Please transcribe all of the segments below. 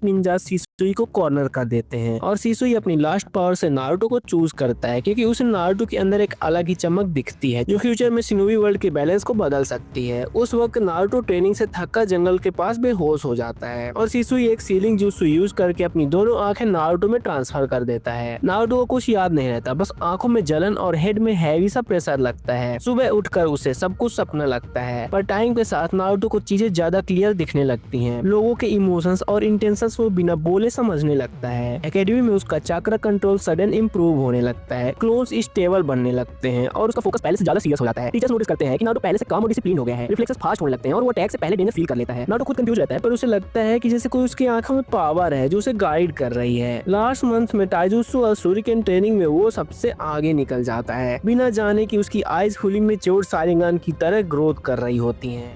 Ninja Sissu को corner कर देते हैं और सिसुई अपनी लास्ट पावर से नारुतो को चूज करता है क्योंकि उसे नारुतो के अंदर एक अलग ही चमक दिखती है जो फ्यूचर में शिनोबी वर्ल्ड के बैलेंस को बदल सकती है। उस वक्त नारुतो ट्रेनिंग से थका जंगल के पास बेहोश हो जाता है और सिसुई एक सीलिंग जुत्सु यूज करके अपनी दोनों आंखें नारुतो में ट्रांसफर कर देता है। नारुतो को कुछ याद नहीं रहता, बस आंखों में जलन और हेड में हैवी सा प्रेशर लगता है। सुबह उठकर उसे सब कुछ सपना लगता है, पर टाइम के साथ नारुतो को चीजें ज्यादा क्लियर दिखने लगती हैं। लोगों के इमोशंस और इंटेंशंस वो बिना बोले समझने लगता है। एकेडमी में उसका चक्र कंट्रोल सडन इंप्रूव होने लगता है, क्लोज स्टेबल बनने लगते हैं और उसका फोकस पहले से ज्यादा सीरियस हो जाता है। टीचर्स नोटिस करते हैं कि नारुतो पहले से काम और डिसिप्लिन हो गया है, रिफ्लेक्सेस फास्ट होने लगते हैं और वो अटैक से पहले डेंजर फील कर लेता है। नारुतो खुद कंफ्यूज रहता है, पर उसे लगता है कि जैसे कोई उसकी आंखों में पावर है जो उसे गाइड कर रही है। लास्ट मंथ में ताइजुत्सु और शूरिकेन ट्रेनिंग में वो सबसे आगे निकल जाता है, बिना जाने कि उसकी आइज फुली मैच्योर्ड शारिंगान की तरह ग्रोथ कर रही होती हैं।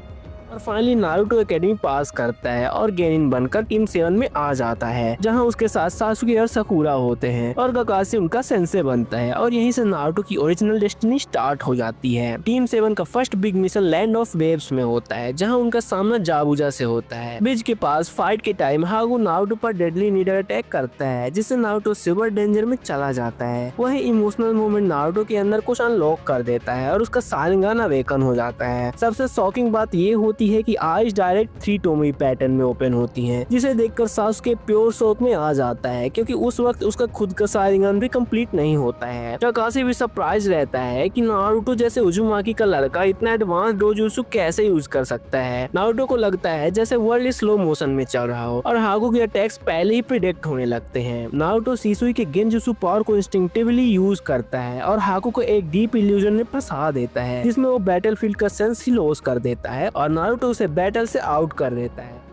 और फाइनली नारुतो एकेडमी पास करता है और गेनिन बनकर टीम 7 में आ जाता है, जहां उसके साथ सासुके और साकुरा होते हैं और काकाशी उनका सेंसे बनता है और यहीं से नारुतो की ओरिजिनल डेस्टिनी स्टार्ट हो जाती है। टीम 7 का first big mission land of waves में होता है, जहां उनका सामना जाबुजा से होता है। ब्रिज के पास फाइट के टाइम हागु नारुतो पर डेडली नीडल अटैक करता है, जिससे नारुतो सिल्वर डेंजर में चला जाता है। वही इमोशनल मोमेंट नारुतो के अंदर कुछ अनलॉक कर देता है और उसका शारिंगान अवेकन हो जाता है। सबसे शॉकिंग बात ये होती है कि आइज डायरेक्ट 3 टोमी पैटर्न में ओपन होती हैं, जिसे देखकर सासुके प्योर शॉक में आ जाता है क्योंकि उस वक्त उसका खुद का शारिंगान भी कंप्लीट नहीं होता है। काकाशी भी सरप्राइज रहता है कि नारुतो जैसे उजुमाकी का लड़का इतना एडवांस डोजुत्सु कैसे यूज कर सकता है। नारुतो को लगता है जैसे वर्ल्ड स्लो मोशन में चल रहा हो और हागु के अटैक्स पहले ही प्रिडिक्ट होने लगते हैं। नारुतो सिसुई के गेंजुत्सु पावर को इंस्टिंक्टिवली यूज करता है और हागु को एक डीप इल्यूजन में फंसा देता है, जिसमें वो बैटलफील्ड का सेंस ही लॉस कर देता है और नारुतो उसे बैटल से आउट कर देता है।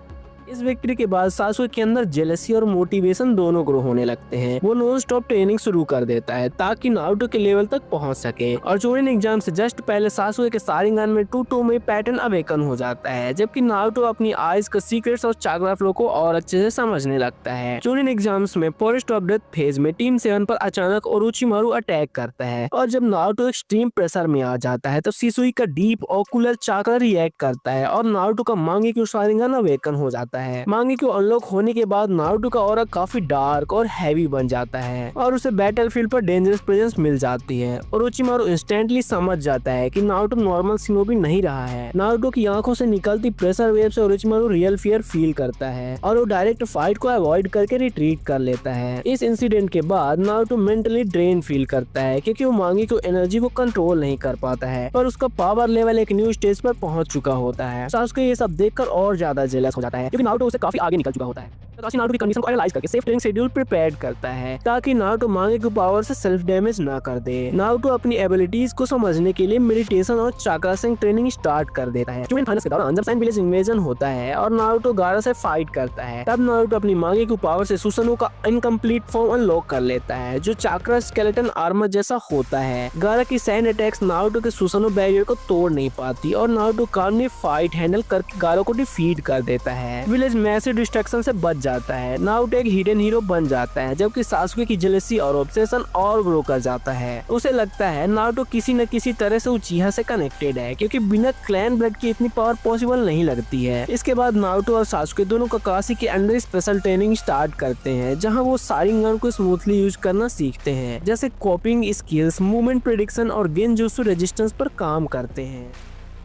इस विक्ट्री के बाद सासुके के अंदर जेलसी और मोटिवेशन दोनों ग्रो होने लगते हैं। वो नॉन स्टॉप ट्रेनिंग शुरू कर देता है ताकि नारुतो के लेवल तक पहुंच सके और चोनिन एग्जाम से जस्ट पहले सासुके के शारिंगान में 2 टोमी पैटर्न अवेकन हो जाता है, जबकि नारुतो अपनी आइज का सीक्रेट्स और चाक्रा फ्लो को और अच्छे से समझने लगता है। चोनिन एग्जाम्स में फॉरेस्ट ऑफ डेथ फेज में टीम 7 पर अचानक ओरोचिमारू अटैक करता है और जब नारुतो एक्सट्रीम प्रेशर में आ जाता है तो सिसुई का डीप ऑकुलर चाक्रा रिएक्ट करता है और नारुतो का मांगेक्यू शारिंगान अवेकन हो जाता है। मांगेक्यू अनलॉक होने के बाद नारुतो का ऑरा काफी डार्क और हैवी बन जाता है और उसे बैटलफील्ड पर डेंजरस प्रेजेंस मिल जाती है। ओरोचिमारू इंस्टेंटली समझ जाता है कि नारुतो नॉर्मल शिनोबी नहीं रहा है। नारुतो की आंखों से निकलती प्रेशर वेव से ओरोचिमारू रियल फियर फील करता है और वो डायरेक्ट फाइट को अवॉइड करके रिट्रीट कर लेता है। इस इंसिडेंट के बाद नारुतो मेंटली ड्रेन फील करता है क्योंकि वो मांगेक्यू एनर्जी को कंट्रोल नहीं कर पाता है, पर उसका पावर लेवल एक न्यू स्टेज पर पहुंच चुका होता है। सासुके ये सब देखकर और ज्यादा जेलस हो जाता है क्योंकि नारुतो उससे काफी आगे निकल चुका होता है। काकाशी नारुतो की कंडीशन को एनालाइज करके सेफ ट्रेनिंग शेड्यूल प्रिपेयर करता है ताकि नारुतो मांगेक्यू पावर से सेल्फ डैमेज ना कर दे। नारुतो अपनी एबिलिटीज को समझने के लिए मेडिटेशन और चाक्रा सिंह ट्रेनिंग स्टार्ट कर देता है। चोनिन फाइनल्स के दौरान जब सैंड विलेज इन्वेजन होता है और नारुतो गारा से फाइट करता है, तब नारुतो अपनी मांगेक्यू पावर से सुसनो का इनकम्प्लीट फॉर्म अनलॉक कर लेता है, जो चाक्रा स्केलेटन आर्मर जैसा होता है। गारा की सैंड अटैक्स नारुतो के सुसनो बैरियर को तोड़ नहीं पाती और नारुतो कामली फाइट हैंडल करके गारा को डिफीट कर देता है। विलेज मैसिव डिस्ट्रक्शन से बच जाता है। नारुतो एक हिडन हीरो बन जाता है, जबकि सासुके की जेलसी और ऑब्सेशन और ग्रो कर जाता है। उसे लगता है नारुतो किसी न किसी तरह से उचिहा से कनेक्टेड है क्योंकि बिना क्लैन ब्लड की इतनी पावर पॉसिबल नहीं लगती है। इसके बाद नारुतो और सासुके दोनों काकाशी के अंडर स्पेशल ट्रेनिंग स्टार्ट करते हैं, जहां वो शारिंगान को स्मूथली यूज करना सीखते हैं, जैसे कॉपिंग स्किल्स, मूवमेंट प्रेडिक्शन और गेंजुत्सु रेजिस्टेंस पर काम करते हैं।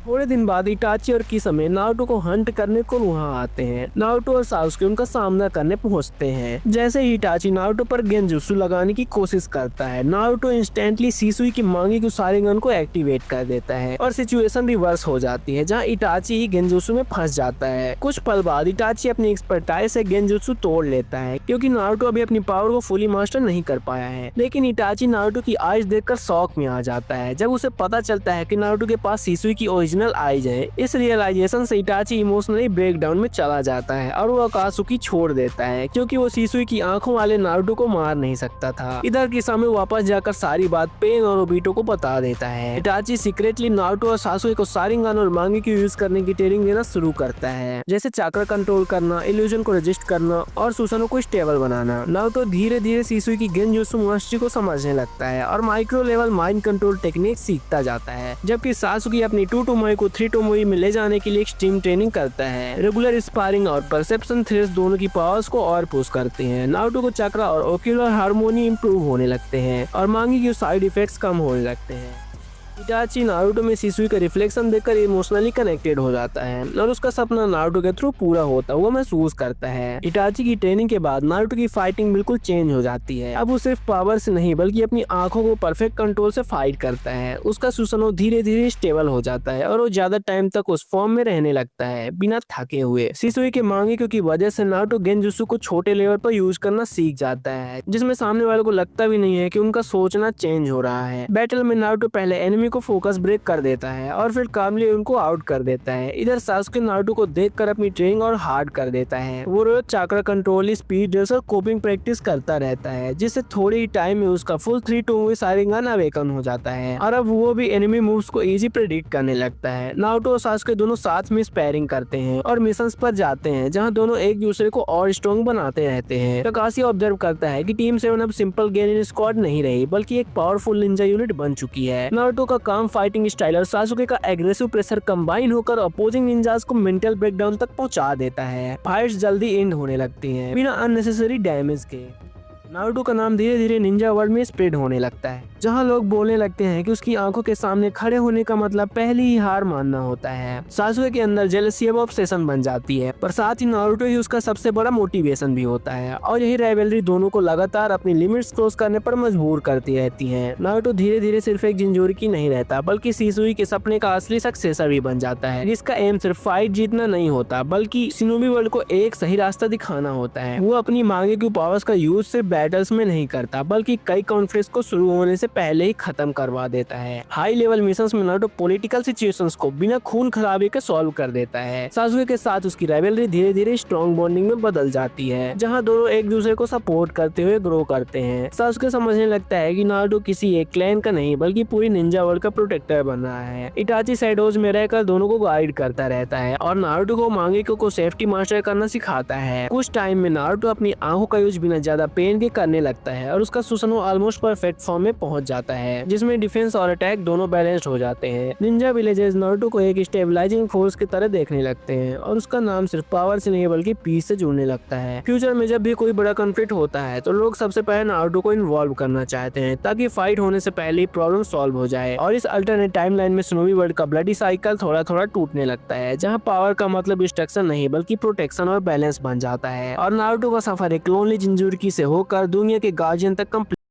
थोड़े दिन बाद इटाची और किसमे नारुतो को हंट करने को वहाँ आते हैं। नारुतो और सासुके उनका सामना करने पहुँचते हैं। जैसे ही इटाची नारुतो पर गेंजुत्सु लगाने की कोशिश करता है, नारुतो इंस्टेंटली सिसुई की मांगेक्यू शारिंगान को एक्टिवेट कर देता है और सिचुएशन रिवर्स हो जाती है, जहाँ इटाची ही गेंजुत्सु में फंस जाता है। कुछ पल बाद इटाची अपनी एक्सपर्टाइज से गेंजुत्सु तोड़ लेता है क्योंकि नारुतो अभी अपनी पावर को फुली मास्टर नहीं कर पाया है। लेकिन इटाची नारुतो की आइज देखकर शॉक में आ जाता है जब उसे पता चलता है कि नारुतो के पास सिसुई की ओरिजिनल आइज है। इस रियलाइजेशन से इटाची इमोशनली ब्रेकडाउन में चला जाता है और वो अकात्सुकी छोड़ देता है क्योंकि वो सिसुई की आंखों वाले नारुतो को मार नहीं सकता था। इधर किसामे वापस जाकर सारी बात पेन और ओबिटो को बता देता है। इटाची सीक्रेटली नारुतो और सासुके को शारिंगान और मांगेक्यू यूज करने की ट्रेनिंग देना शुरू करता है, जैसे चाक्रा कंट्रोल करना, इल्यूजन को रजिस्ट करना और सुसनो को स्टेबल बनाना। नारुतो धीरे धीरे सिसुई की गेंजुत्सु मास्टरी को समझने लगता है और micro level mind control technique सीखता जाता है, जबकि सासुके अपनी 2 टू टोमोई को 3 टोमोई में ले जाने के लिए एक्सट्रीम ट्रेनिंग करता है। रेगुलर स्पारिंग और परसेप्शन थ्रेड्स दोनों की पावर्स को और पुश करते हैं। नारुतो को चक्रा और ओक्यूलर हार्मोनी इंप्रूव होने लगते हैं और मांगी के साइड इफेक्ट्स कम होने लगते हैं। इटाची नारुतो में सिसुई का रिफ्लेक्शन देखकर इमोशनली कनेक्टेड हो जाता है और उसका सपना नारुतो के थ्रू पूरा होता हुआ महसूस करता है। इटाची की ट्रेनिंग के बाद नारुतो की फाइटिंग बिल्कुल चेंज हो जाती है। अब वो सिर्फ पावर से नहीं बल्कि अपनी आंखों को परफेक्ट कंट्रोल से फाइट करता है। उसका सुसनो धीरे धीरे स्टेबल हो जाता है और वो ज्यादा टाइम तक उस फॉर्म में रहने लगता है बिना थके हुए। सिसुई के मांगेक्यू की वजह से नारुतो गेंजुत्सु को छोटे लेवल पर यूज करना सीख जाता है, जिसमें सामने वाले को लगता भी नहीं है कि उनका सोचना चेंज हो रहा है। बैटल में नारुतो पहले एनिमी को फोकस ब्रेक कर देता है और फिर कामली उनको आउट कर देता है। इधर सासुके नारुतो को देखकर अपनी ट्रेनिंग और हार्ड कर देता है। वो रोज चक्रा कंट्रोल, स्पीड और कोपिंग प्रैक्टिस करता रहता है, जिससे थोड़े ही टाइम में उसका फुल 3 टोमोई शारिंगन अवेकन हो जाता है और अब वो भी एनिमी मूव्स को इजी प्रेडिक्ट करने लगता है। नारुतो और सासुके दोनों साथ में स्पैरिंग करते हैं और मिशंस पर जाते हैं जहां दोनों एक दूसरे को और स्ट्रॉन्ग बनाते रहते हैं। काकाशी ऑब्जर्व करता है कि टीम 7 अब सिंपल गेनिन स्क्वाड नहीं रही बल्कि एक पावरफुल निंजा यूनिट बन चुकी है। नारुतो का काम फाइटिंग स्टाइल और सासुके का एग्रेसिव प्रेशर कंबाइन होकर अपोजिंग निंजास को मेंटल ब्रेकडाउन तक पहुंचा देता है। फाइट्स जल्दी एंड होने लगती हैं बिना अननेसेसरी डैमेज के। नारुतो का नाम धीरे धीरे निंजा वर्ल्ड में स्प्रेड होने लगता है, जहां लोग बोलने लगते हैं कि उसकी आंखों के सामने खड़े होने का मतलब पहले ही हार मानना होता है। सासुके के अंदर जेलसी अब ऑब्सेशन बन जाती है, पर साथ ही नारुतो ही उसका सबसे बड़ा मोटिवेशन भी होता है और यही राइवलरी दोनों को लगातार अपनी लिमिट्स क्रॉस करने पर मजबूर करती रहती है। नारुतो धीरे धीरे सिर्फ एक जिंजोरी की नहीं रहता बल्कि सिसुई के सपने का असली सक्सेसर भी बन जाता है, जिसका एम सिर्फ फाइट जीतना नहीं होता बल्कि शिनोबी वर्ल्ड को एक सही रास्ता दिखाना होता है। वो अपनी मांगेक्यू पावर्स का यूज सिर्फ बैटल्स में नहीं करता बल्कि कई कॉन्फ्लिक्ट्स को शुरू होने से पहले ही खत्म करवा देता है। हाई लेवल मिशंस में नारुतो पॉलिटिकल सिचुएशंस को बिना खून खराबे के सॉल्व कर देता है। सासुके के साथ उसकी राइवलरी धीरे धीरे स्ट्रॉन्ग बॉन्डिंग में बदल जाती है, जहां दोनों एक दूसरे को सपोर्ट करते हुए ग्रो करते हैं। सासुके समझने लगता है कि नारुतो किसी एक क्लैन का नहीं बल्कि पूरी निंजा वर्ल्ड का प्रोटेक्टर बन रहा है। इटाची शैडोज में रहकर दोनों को गाइड करता रहता है और नारुतो को मांगेक्यू को सेफ्टी मास्टर करना सिखाता है। कुछ टाइम में नारुतो अपनी आंखों का यूज बिना ज्यादा पेन के करने लगता है और उसका सुसनो ऑलमोस्ट परफेक्ट फॉर्म में पहुंच जाता है, जिसमें डिफेंस और अटैक दोनों बैलेंस्ड हो जाते हैं। निंजा विलेजर्स नारुतो को एक स्टेबलाइजिंग फोर्स की तरह देखने लगते हैं और उसका नाम सिर्फ पावर से नहीं बल्कि पीस से जुड़ने लगता है। फ्यूचर में जब भी कोई बड़ा कॉन्फ्लिक्ट होता है तो लोग सबसे पहले नारुतो को इन्वॉल्व करना चाहते हैं ताकि फाइट होने से पहले ही प्रॉब्लम सॉल्व हो जाए और इस अल्टरनेट टाइमलाइन में शिनोबी वर्ल्ड का ब्लडी साइकिल थोड़ा थोड़ा टूटने लगता है, जहां पावर का मतलब डिस्ट्रक्शन नहीं बल्कि प्रोटेक्शन और बैलेंस बन जाता है और नारुतो का सफर एक लोनली जिंजुर्की से होकर दुनिया के गार्जियन तक